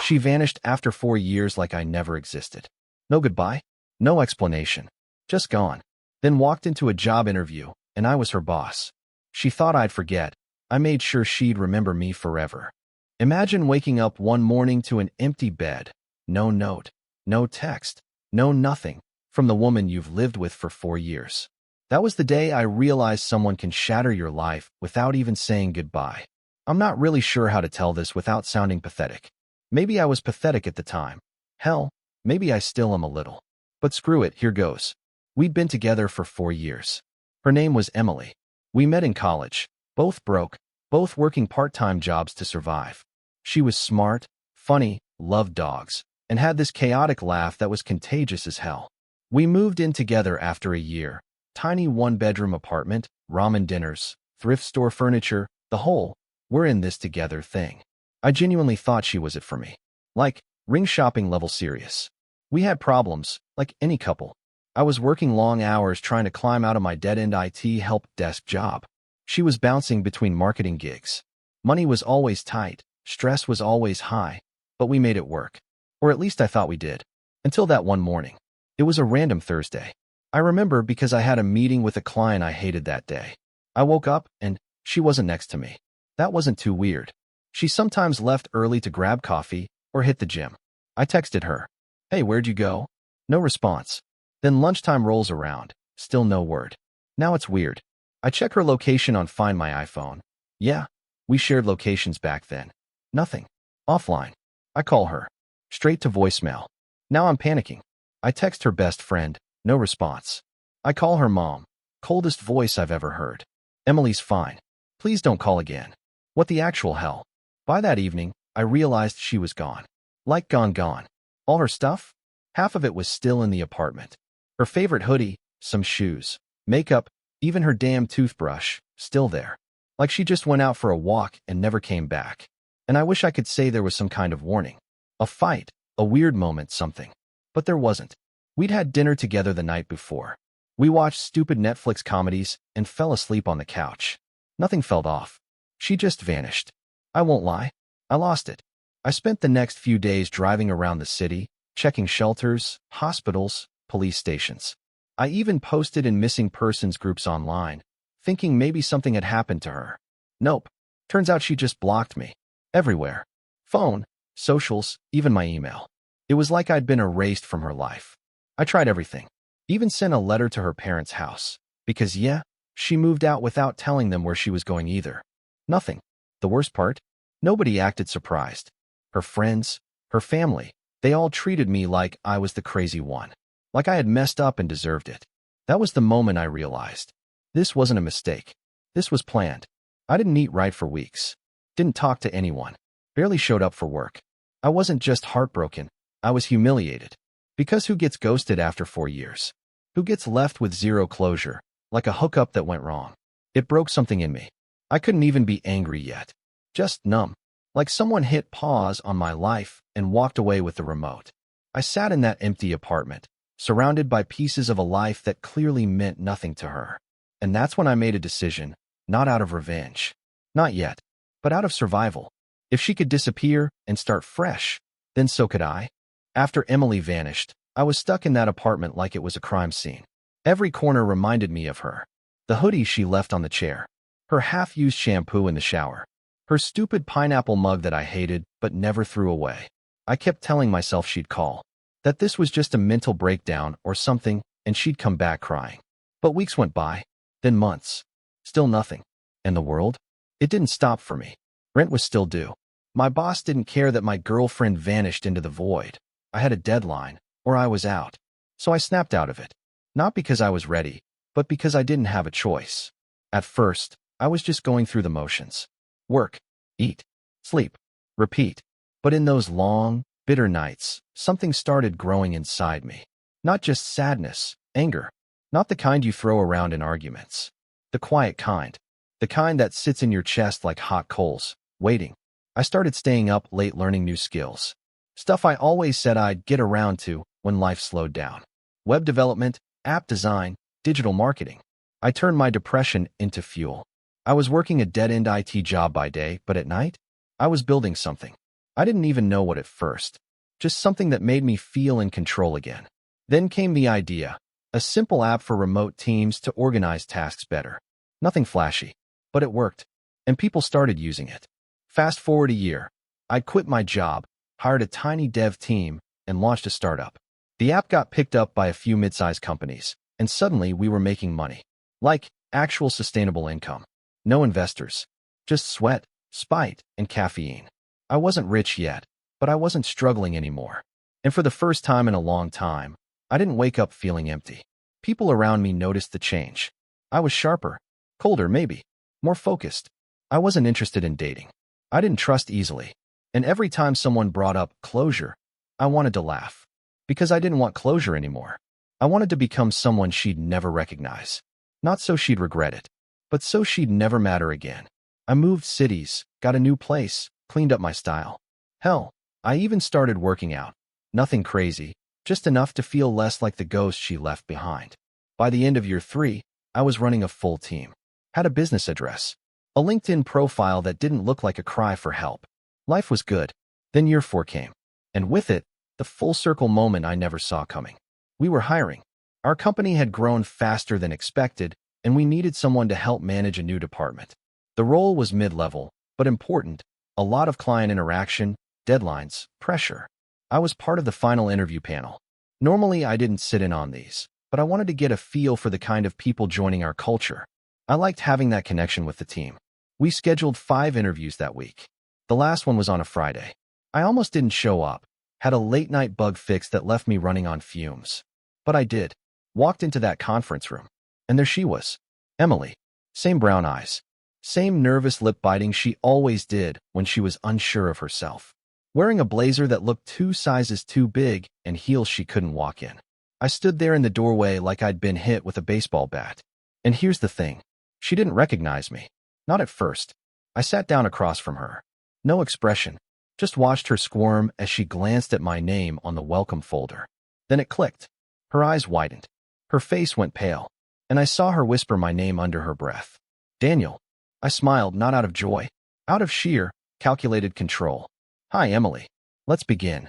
She vanished after 4 years like I never existed. No goodbye, no explanation. Just gone. Then walked into a job interview, and I was her boss. She thought I'd forget. I made sure she'd remember me forever. Imagine waking up one morning to an empty bed. No note, no text, no nothing from the woman you've lived with for 4 years. That was the day I realized someone can shatter your life without even saying goodbye. I'm not really sure how to tell this without sounding pathetic. Maybe I was pathetic at the time. Hell, maybe I still am a little. But screw it, here goes. We'd been together for 4 years. Her name was Emily. We met in college, both broke, both working part-time jobs to survive. She was smart, funny, loved dogs, and had this chaotic laugh that was contagious as hell. We moved in together after a year. Tiny one-bedroom apartment, ramen dinners, thrift store furniture, the whole "we're in this together" thing. I genuinely thought she was it for me. Like, ring shopping level serious. We had problems, like any couple. I was working long hours trying to climb out of my dead-end IT help desk job. She was bouncing between marketing gigs. Money was always tight, stress was always high, but we made it work. Or at least I thought we did. Until that one morning. It was a random Thursday. I remember because I had a meeting with a client I hated that day. I woke up, and she wasn't next to me. That wasn't too weird. She sometimes left early to grab coffee or hit the gym. I texted her, "Hey, where'd you go?" No response. Then lunchtime rolls around. Still no word. Now it's weird. I check her location on Find My iPhone. Yeah, we shared locations back then. Nothing. Offline. I call her. Straight to voicemail. Now I'm panicking. I text her best friend. No response. I call her mom. Coldest voice I've ever heard. "Emily's fine. Please don't call again." What the actual hell? By that evening, I realized she was gone. Like gone. All her stuff? Half of it was still in the apartment. Her favorite hoodie, some shoes, makeup, even her damn toothbrush, still there. Like she just went out for a walk and never came back. And I wish I could say there was some kind of warning. A fight, a weird moment, something. But there wasn't. We'd had dinner together the night before. We watched stupid Netflix comedies and fell asleep on the couch. Nothing felt off. She just vanished. I won't lie. I lost it. I spent the next few days driving around the city, checking shelters, hospitals, police stations. I even posted in missing persons groups online, thinking maybe something had happened to her. Nope. Turns out she just blocked me. Everywhere. Phone, socials, even my email. It was like I'd been erased from her life. I tried everything. Even sent a letter to her parents' house. Because yeah, she moved out without telling them where she was going either. Nothing. The worst part? Nobody acted surprised. Her friends, her family, they all treated me like I was the crazy one. Like I had messed up and deserved it. That was the moment I realized. This wasn't a mistake. This was planned. I didn't eat right for weeks. Didn't talk to anyone. Barely showed up for work. I wasn't just heartbroken. I was humiliated. Because who gets ghosted after 4 years? Who gets left with zero closure, like a hookup that went wrong? It broke something in me. I couldn't even be angry yet. Just numb. Like someone hit pause on my life and walked away with the remote. I sat in that empty apartment, surrounded by pieces of a life that clearly meant nothing to her. And that's when I made a decision, not out of revenge. Not yet, but out of survival. If she could disappear and start fresh, then so could I. After Emily vanished, I was stuck in that apartment like it was a crime scene. Every corner reminded me of her. The hoodie she left on the chair. Her half-used shampoo in the shower. Her stupid pineapple mug that I hated but never threw away. I kept telling myself she'd call. That this was just a mental breakdown or something and she'd come back crying. But weeks went by. Then months. Still nothing. And the world? It didn't stop for me. Rent was still due. My boss didn't care that my girlfriend vanished into the void. I had a deadline, or I was out. So I snapped out of it. Not because I was ready, but because I didn't have a choice. At first, I was just going through the motions. Work, eat, sleep, repeat. But in those long, bitter nights, something started growing inside me. Not just sadness, anger. Not the kind you throw around in arguments. The quiet kind. The kind that sits in your chest like hot coals, waiting. I started staying up late learning new skills. Stuff I always said I'd get around to when life slowed down. Web development, app design, digital marketing. I turned my depression into fuel. I was working a dead-end IT job by day, but at night, I was building something. I didn't even know what at first. Just something that made me feel in control again. Then came the idea. A simple app for remote teams to organize tasks better. Nothing flashy, but it worked, and people started using it. Fast forward a year. I'd quit my job, hired a tiny dev team, and launched a startup. The app got picked up by a few mid-sized companies, and suddenly we were making money. Like, actual sustainable income. No investors. Just sweat, spite, and caffeine. I wasn't rich yet, but I wasn't struggling anymore. And for the first time in a long time, I didn't wake up feeling empty. People around me noticed the change. I was sharper, colder maybe, more focused. I wasn't interested in dating. I didn't trust easily. And every time someone brought up closure, I wanted to laugh. Because I didn't want closure anymore. I wanted to become someone she'd never recognize. Not so she'd regret it, but so she'd never matter again. I moved cities, got a new place, cleaned up my style. Hell, I even started working out. Nothing crazy, just enough to feel less like the ghost she left behind. By the end of year 3, I was running a full team. Had a business address. A LinkedIn profile that didn't look like a cry for help. Life was good. Then year 4 came. And with it, the full circle moment I never saw coming. We were hiring. Our company had grown faster than expected, and we needed someone to help manage a new department. The role was mid-level, but important. A lot of client interaction, deadlines, pressure. I was part of the final interview panel. Normally, I didn't sit in on these, but I wanted to get a feel for the kind of people joining our culture. I liked having that connection with the team. We scheduled 5 interviews that week. The last one was on a Friday. I almost didn't show up, had a late-night bug fix that left me running on fumes. But I did. Walked into that conference room, and there she was. Emily. Same brown eyes. Same nervous lip biting she always did when she was unsure of herself. Wearing a blazer that looked 2 sizes too big and heels she couldn't walk in. I stood there in the doorway like I'd been hit with a baseball bat. And here's the thing. She didn't recognize me. Not at first. I sat down across from her. No expression. Just watched her squirm as she glanced at my name on the welcome folder. Then it clicked. Her eyes widened. Her face went pale. And I saw her whisper my name under her breath. Daniel. I smiled, not out of joy. Out of sheer, calculated control. Hi, Emily. Let's begin.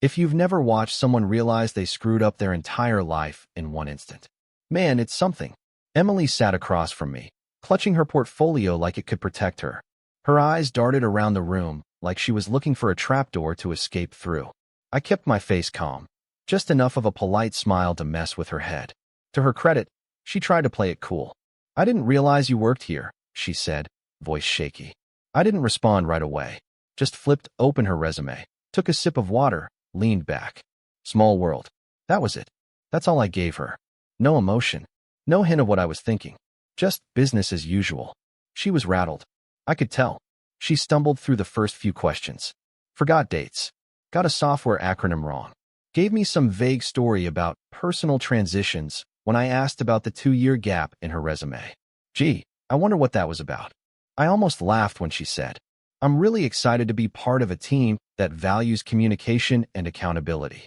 If you've never watched someone realize they screwed up their entire life in one instant. Man, it's something. Emily sat across from me, clutching her portfolio like it could protect her. Her eyes darted around the room like she was looking for a trapdoor to escape through. I kept my face calm, just enough of a polite smile to mess with her head. To her credit, she tried to play it cool. I didn't realize you worked here, she said, voice shaky. I didn't respond right away. Just flipped open her resume, took a sip of water, leaned back. Small world. That was it. That's all I gave her. No emotion. No hint of what I was thinking. Just business as usual. She was rattled. I could tell. She stumbled through the first few questions. Forgot dates. Got a software acronym wrong. Gave me some vague story about personal transitions when I asked about the 2-year gap in her resume. Gee, I wonder what that was about. I almost laughed when she said, I'm really excited to be part of a team that values communication and accountability.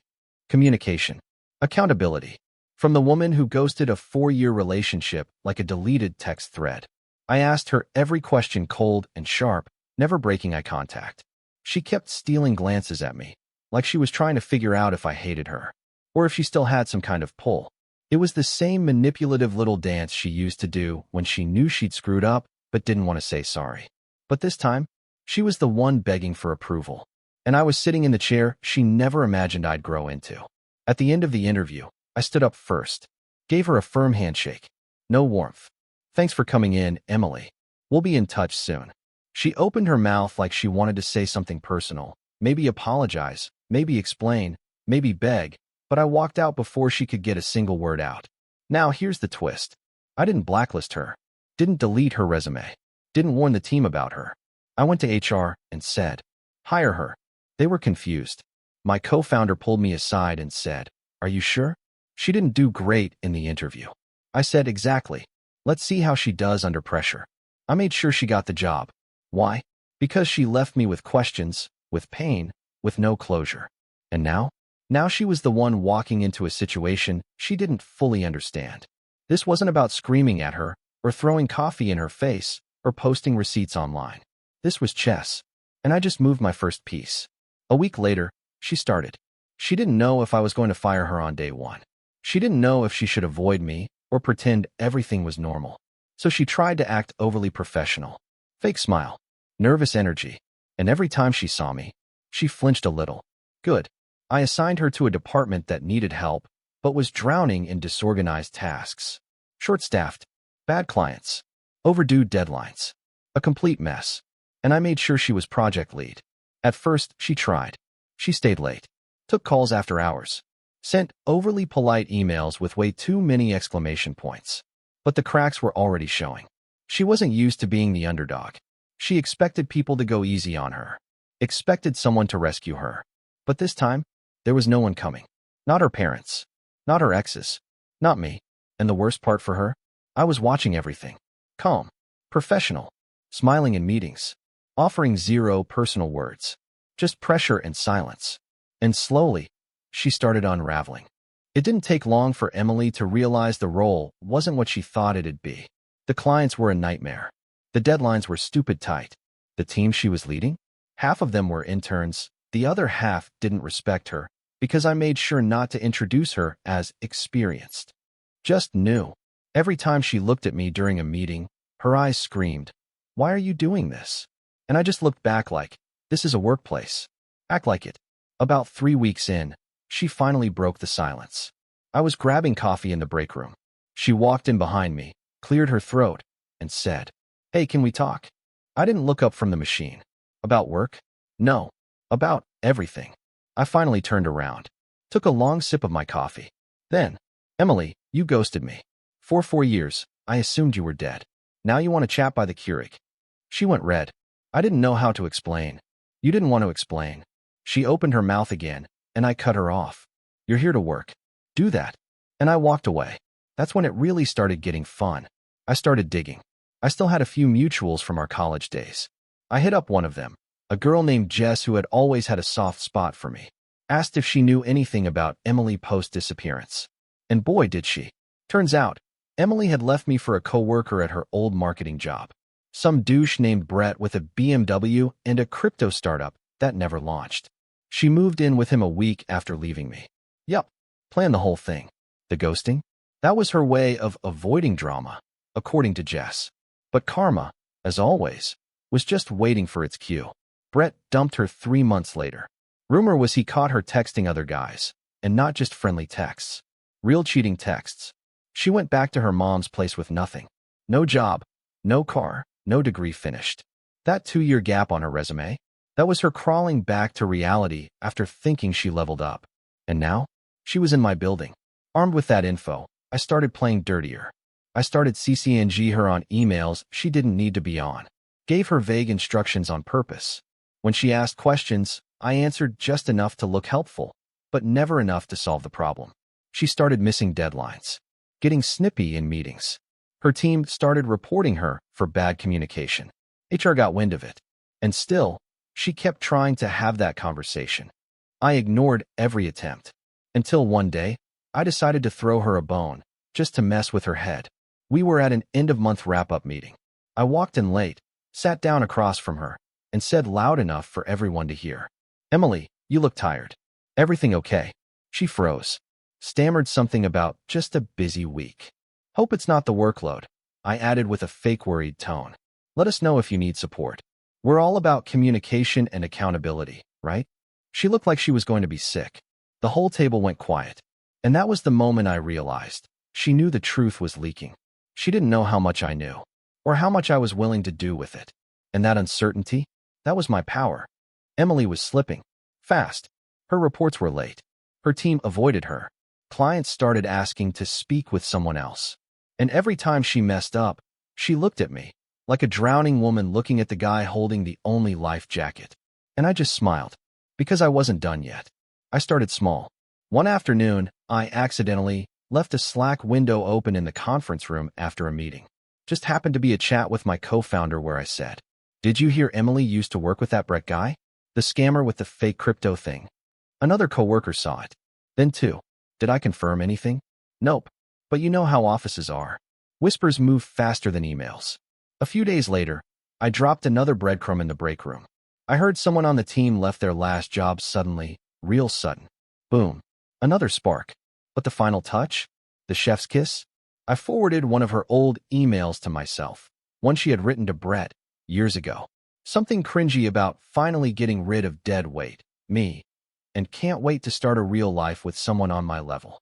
Communication. Accountability. From the woman who ghosted a 4-year relationship like a deleted text thread. I asked her every question cold and sharp, never breaking eye contact. She kept stealing glances at me, like she was trying to figure out if I hated her, or if she still had some kind of pull. It was the same manipulative little dance she used to do when she knew she'd screwed up but didn't want to say sorry. But this time, she was the one begging for approval, and I was sitting in the chair she never imagined I'd grow into. At the end of the interview, I stood up first, gave her a firm handshake. No warmth. Thanks for coming in, Emily. We'll be in touch soon. She opened her mouth like she wanted to say something personal, maybe apologize, maybe explain, maybe beg, but I walked out before she could get a single word out. Now here's the twist. I didn't blacklist her, didn't delete her resume, didn't warn the team about her. I went to HR and said, hire her. They were confused. My co-founder pulled me aside and said, are you sure? She didn't do great in the interview. I said, exactly. Let's see how she does under pressure. I made sure she got the job. Why? Because she left me with questions, with pain, with no closure. And now? Now she was the one walking into a situation she didn't fully understand. This wasn't about screaming at her, or throwing coffee in her face, or posting receipts online. This was chess. And I just moved my first piece. A week later, she started. She didn't know if I was going to fire her on day one. She didn't know if she should avoid me or pretend everything was normal. So she tried to act overly professional. Fake smile, nervous energy, and every time she saw me, she flinched a little. Good. I assigned her to a department that needed help, but was drowning in disorganized tasks. Short-staffed, bad clients, overdue deadlines, a complete mess. And I made sure she was project lead. At first, she tried. She stayed late, took calls after hours, sent overly polite emails with way too many exclamation points. But the cracks were already showing. She wasn't used to being the underdog. She expected people to go easy on her, expected someone to rescue her. But this time, there was no one coming. Not her parents, not her exes, not me. And the worst part for her? I was watching everything. Calm, professional, smiling in meetings, offering zero personal words, just pressure and silence. And slowly, she started unraveling. It didn't take long for Emily to realize the role wasn't what she thought it'd be. The clients were a nightmare. The deadlines were stupid tight. The team she was leading? Half of them were interns. The other half didn't respect her because I made sure not to introduce her as experienced. Just new. Every time she looked at me during a meeting, her eyes screamed, "Why are you doing this?" And I just looked back like, this is a workplace. Act like it. About 3 weeks in, she finally broke the silence. I was grabbing coffee in the break room. She walked in behind me, cleared her throat, and said, "Hey, can we talk?" I didn't look up from the machine. About work? No. About everything. I finally turned around, took a long sip of my coffee. Then, "Emily, you ghosted me. For 4 years, I assumed you were dead. Now you want to chat by the Keurig." She went red. I didn't know how to explain. You didn't want to explain. She opened her mouth again, and I cut her off. "You're here to work. Do that." And I walked away. That's when it really started getting fun. I started digging. I still had a few mutuals from our college days. I hit up one of them, a girl named Jess who had always had a soft spot for me. Asked if she knew anything about Emily post-disappearance. And boy, did she. Turns out, Emily had left me for a coworker at her old marketing job. Some douche named Brett with a BMW and a crypto startup that never launched. She moved in with him a week after leaving me. Yup, planned the whole thing. The ghosting? That was her way of avoiding drama, according to Jess. But karma, as always, was just waiting for its cue. Brett dumped her 3 months later. Rumor was he caught her texting other guys, and not just friendly texts. Real cheating texts. She went back to her mom's place with nothing. No job, no car, no degree finished. That 2-year gap on her resume? That was her crawling back to reality after thinking she leveled up. And now, she was in my building. Armed with that info, I started playing dirtier. I started CCNG her on emails she didn't need to be on. Gave her vague instructions on purpose. When she asked questions, I answered just enough to look helpful, but never enough to solve the problem. She started missing deadlines, getting snippy in meetings. Her team started reporting her for bad communication. HR got wind of it. And still, she kept trying to have that conversation. I ignored every attempt. Until one day, I decided to throw her a bone, just to mess with her head. We were at an end-of-month wrap-up meeting. I walked in late, sat down across from her, and said loud enough for everyone to hear, "Emily, you look tired. Everything okay?" She froze, stammered something about just a busy week. "Hope it's not the workload," I added with a fake worried tone. "Let us know if you need support. We're all about communication and accountability, right?" She looked like she was going to be sick. The whole table went quiet. And that was the moment I realized she knew the truth was leaking. She didn't know how much I knew, or how much I was willing to do with it. And that uncertainty, that was my power. Emily was slipping. Fast. Her reports were late. Her team avoided her. Clients started asking to speak with someone else. And every time she messed up, she looked at me, like a drowning woman looking at the guy holding the only life jacket. And I just smiled, because I wasn't done yet. I started small. One afternoon, I accidentally left a Slack window open in the conference room after a meeting. Just happened to be a chat with my co-founder where I said, "Did you hear Emily used to work with that Brett guy? The scammer with the fake crypto thing?" Another coworker saw it. Then too. Did I confirm anything? Nope. But you know how offices are. Whispers move faster than emails. A few days later, I dropped another breadcrumb in the break room. I heard someone on the team left their last job suddenly, real sudden. Boom. Another spark. But the final touch? The chef's kiss? I forwarded one of her old emails to myself, one she had written to Brett years ago. Something cringy about finally getting rid of dead weight, me, and can't wait to start a real life with someone on my level.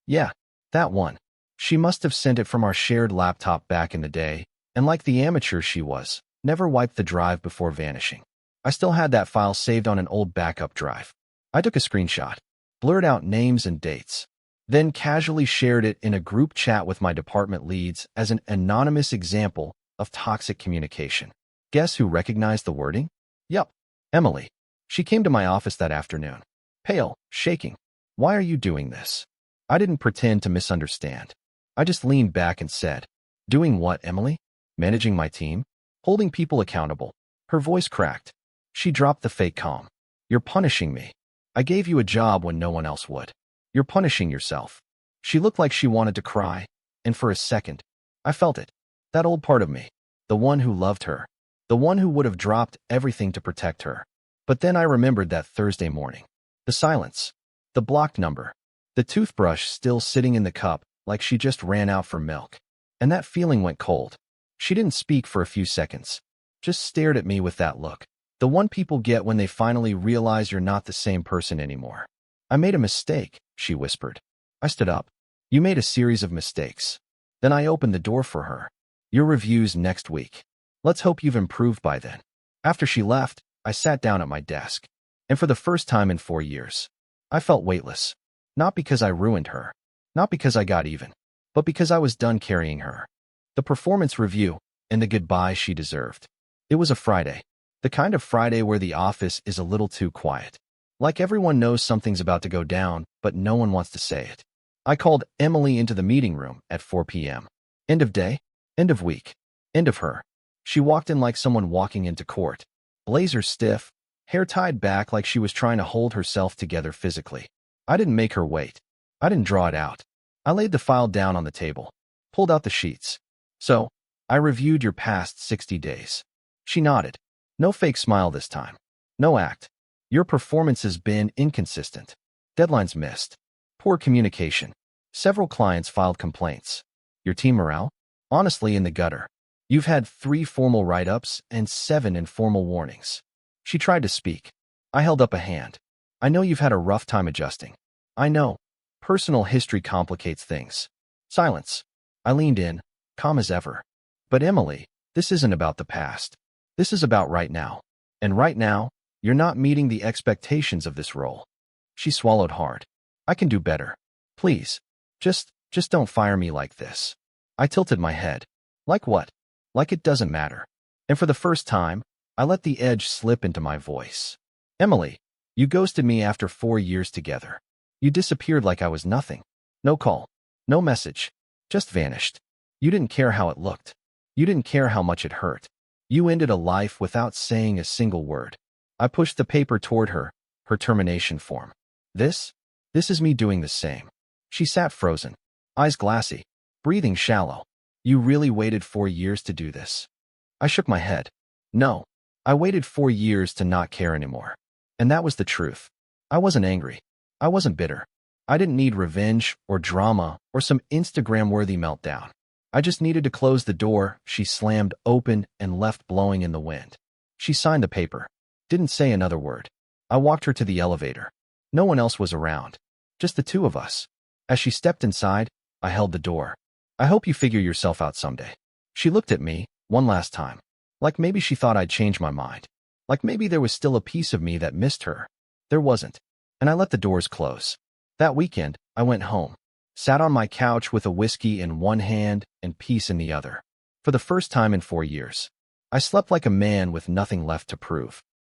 Yeah, that one. She must have sent it from our shared laptop back in the day, and like the amateur she was, never wiped the drive before vanishing. I still had that file saved on an old backup drive. I took a screenshot, blurred out names and dates, then casually shared it in a group chat with my department leads as an anonymous example of toxic communication. Guess who recognized the wording? Yup, Emily. She came to my office that afternoon, pale, shaking. Why are you doing this? I didn't pretend to misunderstand. I just leaned back and said, doing what, Emily? Managing my team? Holding people accountable. Her voice cracked. She dropped the fake calm. You're punishing me. I gave you a job when no one else would. You're punishing yourself. She looked like she wanted to cry, and for a second, I felt it. That old part of me. The one who loved her. The one who would have dropped everything to protect her. But then I remembered that Thursday morning. The silence. The blocked number. The toothbrush still sitting in the cup like she just ran out for milk. And that feeling went cold. She didn't speak for a few seconds. Just stared at me with that look. The one people get when they finally realize you're not the same person anymore. I made a mistake, she whispered. I stood up. You made a series of mistakes. Then I opened the door for her. Your review's next week. Let's hope you've improved by then. After she left, I sat down at my desk. And for the first time in 4 years, I felt weightless. Not because I ruined her. Not because I got even. But because I was done carrying her. The performance review, and the goodbye she deserved. It was a Friday. The kind of Friday where the office is a little too quiet. Like everyone knows something's about to go down, but no one wants to say it. I called Emily into the meeting room at 4 p.m. End of day, end of week, end of her. She walked in like someone walking into court. Blazer stiff, hair tied back like she was trying to hold herself together physically. I didn't make her wait. I didn't draw it out. I laid the file down on the table, pulled out the sheets. So, I reviewed your past 60 days. She nodded. No fake smile this time. No act. Your performance has been inconsistent. Deadlines missed. Poor communication. Several clients filed complaints. Your team morale? Honestly, in the gutter. You've had 3 formal write-ups and 7 informal warnings. She tried to speak. I held up a hand. I know you've had a rough time adjusting. I know. Personal history complicates things. Silence. I leaned in, calm as ever. But Emily, this isn't about the past. This is about right now. And right now, you're not meeting the expectations of this role. She swallowed hard. I can do better. Please. Just don't fire me like this. I tilted my head. Like what? Like it doesn't matter. And for the first time, I let the edge slip into my voice. Emily, you ghosted me after 4 years together. You disappeared like I was nothing. No call. No message. Just vanished. You didn't care how it looked. You didn't care how much it hurt. You ended a life without saying a single word. I pushed the paper toward her, her termination form. This is me doing the same. She sat frozen, eyes glassy, breathing shallow. You really waited 4 years to do this? I shook my head. No, I waited 4 years to not care anymore. And that was the truth. I wasn't angry. I wasn't bitter. I didn't need revenge or drama or some Instagram-worthy meltdown. I just needed to close the door she slammed open and left blowing in the wind. She signed the paper. Didn't say another word. I walked her to the elevator. No one else was around. Just the 2 of us. As she stepped inside, I held the door. I hope you figure yourself out someday. She looked at me, one last time. Like maybe she thought I'd changed my mind. Like maybe there was still a piece of me that missed her. There wasn't. And I let the doors close. That weekend, I went home. Sat on my couch with a whiskey in one hand and peace in the other. For the first time in 4 years, I slept like a man with nothing left to prove.